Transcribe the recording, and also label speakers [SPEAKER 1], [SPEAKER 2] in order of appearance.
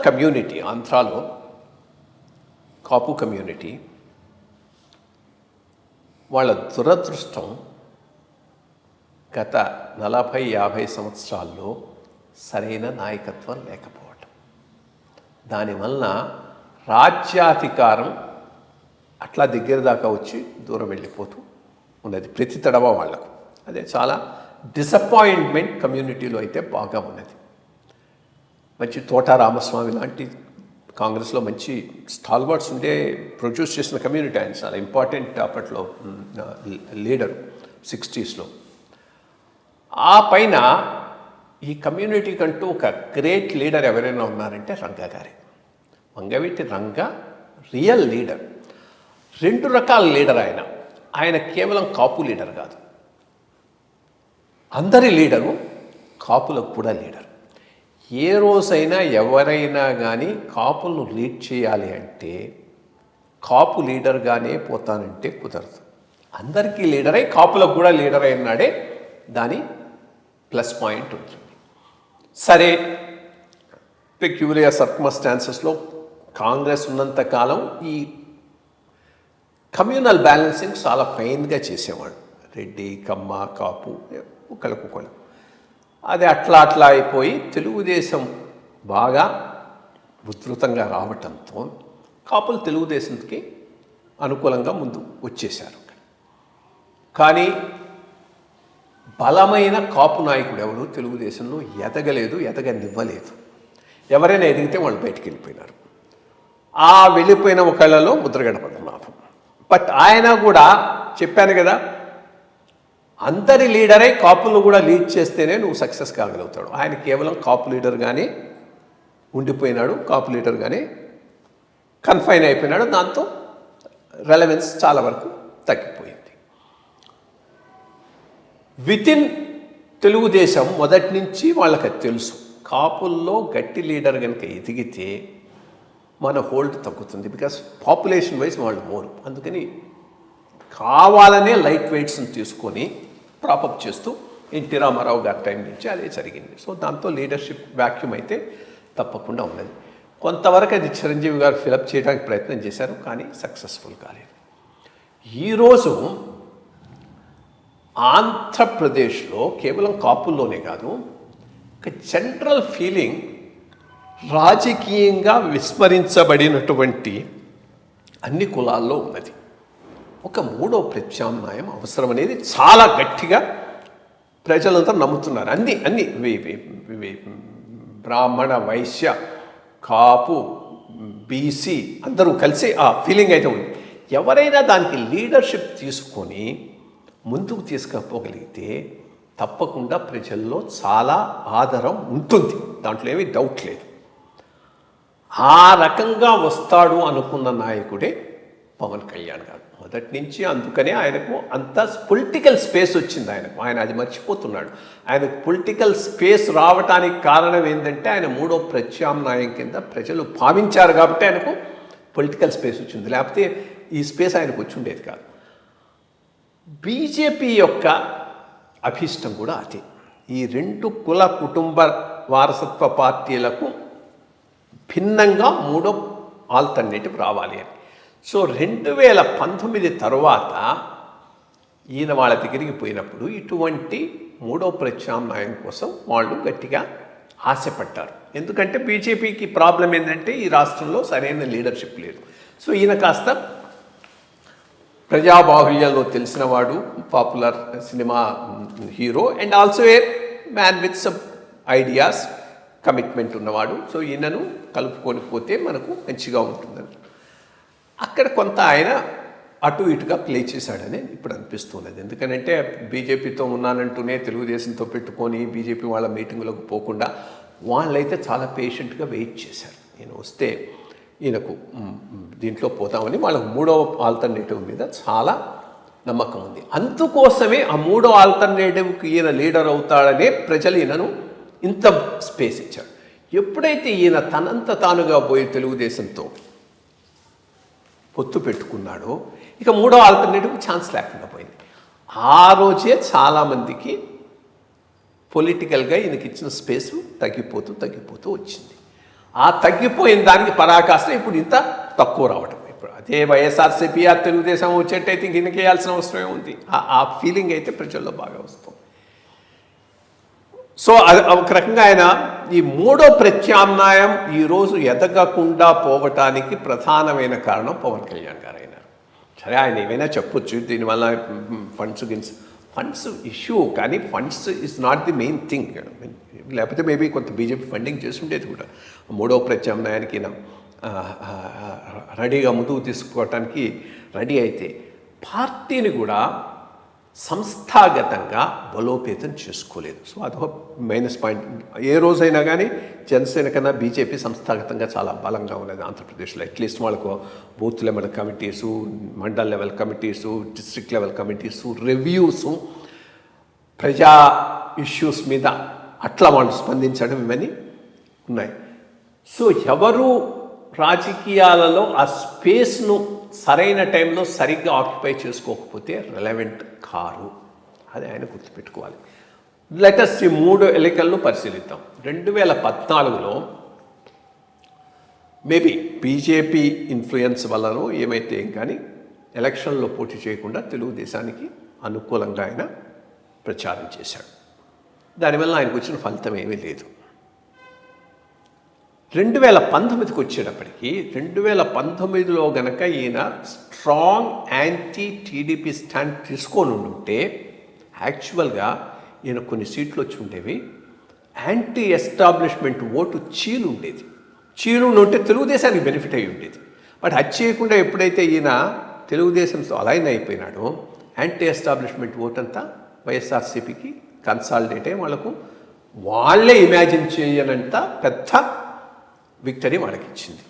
[SPEAKER 1] Community ఆంధ్రాలో, కాపు community, వాళ్ళ దురదృష్టం గత 40-50 సంవత్సరాల్లో సరైన నాయకత్వం లేకపోవటం. దానివలన రాజ్యాధికారం అట్లా దగ్గర దాకా వచ్చి దూరం వెళ్ళిపోతూ ఉన్నది ప్రతి తడవ వాళ్లకు. అదే చాలా డిసప్పాయింట్మెంట్ కమ్యూనిటీలో అయితే బాగా ఉన్నది. మంచి తోట రామస్వామి లాంటి కాంగ్రెస్లో మంచి స్టాల్వర్డ్స్ ఉండే ప్రొడ్యూస్ చేసిన కమ్యూనిటీ. ఆయన చాలా ఇంపార్టెంట్ అప్పట్లో లీడరు 60స్లో. ఆ పైన ఈ కమ్యూనిటీకంటూ ఒక గ్రేట్ లీడర్ ఎవరైనా ఉన్నారంటే రంగా గారే. Vangaveeti Ranga real leader. 2 రకాల లీడర్ ఆయన. ఆయన కేవలం కాపు లీడర్ కాదు, అందరి లీడరు, కాపులకు కూడా లీడర్. ఏ రోజైనా ఎవరైనా కానీ కాపులను లీడ్ చేయాలి అంటే కాపు లీడర్గానే పోతానంటే కుదరదు. అందరికీ లీడరై కాపులకు కూడా లీడర్ అయినాడే దాని ప్లస్ పాయింట్ ఉంటుంది. సరే, పెక్యూలియర్ సర్కమ్స్టాన్సెస్లో కాంగ్రెస్ ఉన్నంతకాలం ఈ కమ్యూనల్ బ్యాలెన్సింగ్ చాలా ఫైన్గా చేసేవాడు. రెడ్డి, కమ్మ, కాపు ఒకళ్ళకొకళ్ళు. అది అట్లా అయిపోయి తెలుగుదేశం బాగా ఉధృతంగా రావటంతో కాపులు తెలుగుదేశంకి అనుకూలంగా ముందు వచ్చేశారు. కానీ బలమైన కాపు నాయకుడు ఎవరు తెలుగుదేశంలో ఎదగలేదు, ఎదగనివ్వలేదు. ఎవరైనా ఎదిగితే వాళ్ళు బయటికి వెళ్ళిపోయినారు. ఆ వెళ్ళిపోయిన ఒకళ్ళలో ముద్రగడ పద్మనాభం. బట్ ఆయన కూడా చెప్పాను కదా, అందరి లీడరై కాపులను కూడా లీడ్ చేస్తేనే నువ్వు సక్సెస్ కాగలుగుతాడు. ఆయన కేవలం కాపు లీడర్గానే ఉండిపోయినాడు, కాపు లీడర్గానే కన్ఫైన్ అయిపోయినాడు. దాంతో రెలవెన్స్ చాలా వరకు తగ్గిపోయింది. వితిన్ తెలుగుదేశం మొదటి నుంచి వాళ్ళకి తెలుసు, కాపుల్లో గట్టి లీడర్ కనుక ఎదిగితే మన హోల్డ్ తగ్గుతుంది. బికాస్ పాపులేషన్ వైజ్ వాళ్ళు మోరు. అందుకని కావాలనే లైట్ వెయిట్స్ని తీసుకొని ప్రాపప్ చేస్తూ ఎన్టీ రామారావు గారి టైం నుంచి అదే జరిగింది. సో దాంతో లీడర్షిప్ వ్యాక్యూమ్ అయితే తప్పకుండా ఉన్నది. కొంతవరకు అది చిరంజీవి గారు ఫిలప్ చేయడానికి ప్రయత్నం చేశారు, కానీ సక్సెస్ఫుల్ కాలేదు. ఈరోజు ఆంధ్రప్రదేశ్లో కేవలం కాపుల్లోనే కాదు, ఒక జనరల్ ఫీలింగ్ రాజకీయంగా విస్మరించబడినటువంటి అన్ని కులాల్లో ఉన్నది. ఒక 3వ ప్రత్యామ్నాయం అవసరం అనేది చాలా గట్టిగా ప్రజలంతా నమ్ముతున్నారు. అన్ని బ్రాహ్మణ, వైశ్య, కాపు, బీసీ అందరూ కలిసి ఆ ఫీలింగ్ అయితే ఉంది. ఎవరైనా దానికి లీడర్షిప్ తీసుకొని ముందుకు తీసుకుపోగలిగితే తప్పకుండా ప్రజల్లో చాలా ఆదరం ఉంటుంది. దాంట్లో ఏమీ డౌట్ లేదు. ఆ రకంగా వస్తాడు అనుకున్న నాయకుడే పవన్ కళ్యాణ్ గారు మొదటి నుంచి. అందుకనే ఆయనకు అంత పొలిటికల్ స్పేస్ వచ్చింది. ఆయన అది మర్చిపోతున్నాడు. ఆయనకు పొలిటికల్ స్పేస్ రావడానికి కారణం ఏంటంటే ఆయన 3వ ప్రత్యామ్నాయం కింద ప్రజలు భావించారు కాబట్టి ఆయనకు పొలిటికల్ స్పేస్ వచ్చింది. లేకపోతే ఈ స్పేస్ ఆయనకు వచ్చి ఉండేది కాదు. బీజేపీ యొక్క అభిష్టం కూడా అదే. ఈ 2 కుల కుటుంబ వారసత్వ పార్టీలకు భిన్నంగా 3వ ఆల్టర్నేటివ్ రావాలి అని. సో 2019 తర్వాత ఈయన వాళ్ళ దగ్గరికి పోయినప్పుడు ఇటువంటి 3వ ప్రత్యామ్నాయం కోసం వాళ్ళు గట్టిగా ఆశపడ్డారు. ఎందుకంటే బీజేపీకి ప్రాబ్లం ఏంటంటే ఈ రాష్ట్రంలో సరైన లీడర్షిప్ లేదు. సో ఈయన కాస్త ప్రజాబాహుళ్యంలో తెలిసినవాడు, popular cinema hero, and also a man with some ideas, commitment ఉన్నవాడు. సో ఈయనను కలుపుకొని పోతే మనకు మంచిగా ఉంటుందని అక్కడ కొంత ఆయన అటు ఇటుగా ప్లే చేశాడని ఇప్పుడు అనిపిస్తున్నది. ఎందుకంటే బీజేపీతో ఉన్నానంటూనే తెలుగుదేశంతో పెట్టుకొని బీజేపీ వాళ్ళ మీటింగులకు పోకుండా వాళ్ళైతే చాలా పేషెంట్గా వెయిట్ చేశారు. నేను వస్తే ఈయనకు దీంట్లో పోతామని వాళ్ళకు 3వ ఆల్టర్నేటివ్ మీద చాలా నమ్మకం ఉంది. అందుకోసమే ఆ 3వ ఆల్టర్నేటివ్కి ఈయన లీడర్ అవుతాడనే ప్రజలు ఈయనను ఇంత స్పేస్ ఇచ్చారు. ఎప్పుడైతే ఈయన తనంత తానుగా పోయి తెలుగుదేశంతో పొత్తు పెట్టుకున్నాడో ఇక 3వ ఆల్టర్నేటివ్ ఛాన్స్ లేకుండా పోయింది. ఆ రోజే చాలామందికి పొలిటికల్గా ఈయనకి ఇచ్చిన స్పేసు తగ్గిపోతూ వచ్చింది. ఆ తగ్గిపోయిన దానికి పరాకాష్ట ఇప్పుడు ఇంత తక్కువ రావడం. ఇప్పుడు అదే వైఎస్ఆర్సీపీ తెలుగుదేశం వచ్చేటైతే ఇంక ఇన్నికేయాల్సిన అవసరమే ఉంది. ఆ ఫీలింగ్ అయితే ప్రజల్లో బాగా వస్తుంది. సో అది ఒక రకంగా ఆయన ఈ మూడో ప్రత్యామ్నాయం ఈరోజు ఎదగకుండా పోవటానికి ప్రధానమైన కారణం పవన్ కళ్యాణ్ గారు అయినారు. సరే, ఆయన ఏమైనా చెప్పొచ్చు దీనివల్ల ఫండ్స్ ఇష్యూ, కానీ funds is not the main thing. లేకపోతే మేబీ కొంత బీజేపీ ఫండింగ్ చేస్తుండేది కూడా. మూడో ప్రత్యామ్నాయానికి రెడీగా ముందుకు తీసుకోవటానికి రెడీ అయితే పార్టీని కూడా సంస్థాగతంగా బలోపేతం చేసుకోలేదు. సో అదొక మైనస్ పాయింట్. ఏ రోజైనా కానీ జనసేన కన్నా బీజేపీ సంస్థాగతంగా చాలా బలంగా ఉన్నది ఆంధ్రప్రదేశ్లో. అట్లీస్ట్ వాళ్ళకు booth level committees, mandal level committees, district level committees, reviews, ప్రజా ఇష్యూస్ మీద అట్లా వాళ్ళు స్పందించడం ఇవన్నీ ఉన్నాయి. సో ఎవరు రాజకీయాలలో ఆ స్పేస్ను సరైన టైంలో సరిగ్గా ఆక్యుపై చేసుకోకపోతే రిలవెంట్ కారు. అది ఆయన గుర్తుపెట్టుకోవాలి. లెటెస్ట్ ఈ 3 ఎన్నికలను పరిశీలిద్దాం. 2014లో మేబీ బీజేపీ ఇన్ఫ్లుయెన్స్ వల్లనో ఏమైతే కానీ ఎలక్షన్లో పోటీ చేయకుండా తెలుగుదేశానికి అనుకూలంగా ఆయన ప్రచారం చేశాడు. దానివల్ల ఆయనకు వచ్చిన ఫలితం ఏమీ లేదు. 2019కి వచ్చేటప్పటికి 2019లో గనక ఈయన స్ట్రాంగ్ యాంటీ టీడీపీ స్టాండ్ తీసుకొని ఉంటే యాక్చువల్గా ఈయన కొన్ని సీట్లు వచ్చి ఉండేవి. యాంటీ ఎస్టాబ్లిష్మెంట్ ఓటు చీలు ఉండేది. చీలు ఉంటే తెలుగుదేశానికి బెనిఫిట్ అయి ఉండేది. బట్ అది చేయకుండా ఎప్పుడైతే ఈయన తెలుగుదేశంతో అలైన్ అయిపోయినాడో యాంటీ ఎస్టాబ్లిష్మెంట్ ఓటు అంతా వైఎస్ఆర్సీపీకి కన్సాలిడేట్ అయ్యి వాళ్ళే ఇమాజిన్ చేయనంత పెద్ద విక్టరీ వాళ్ళకి ఇచ్చింది.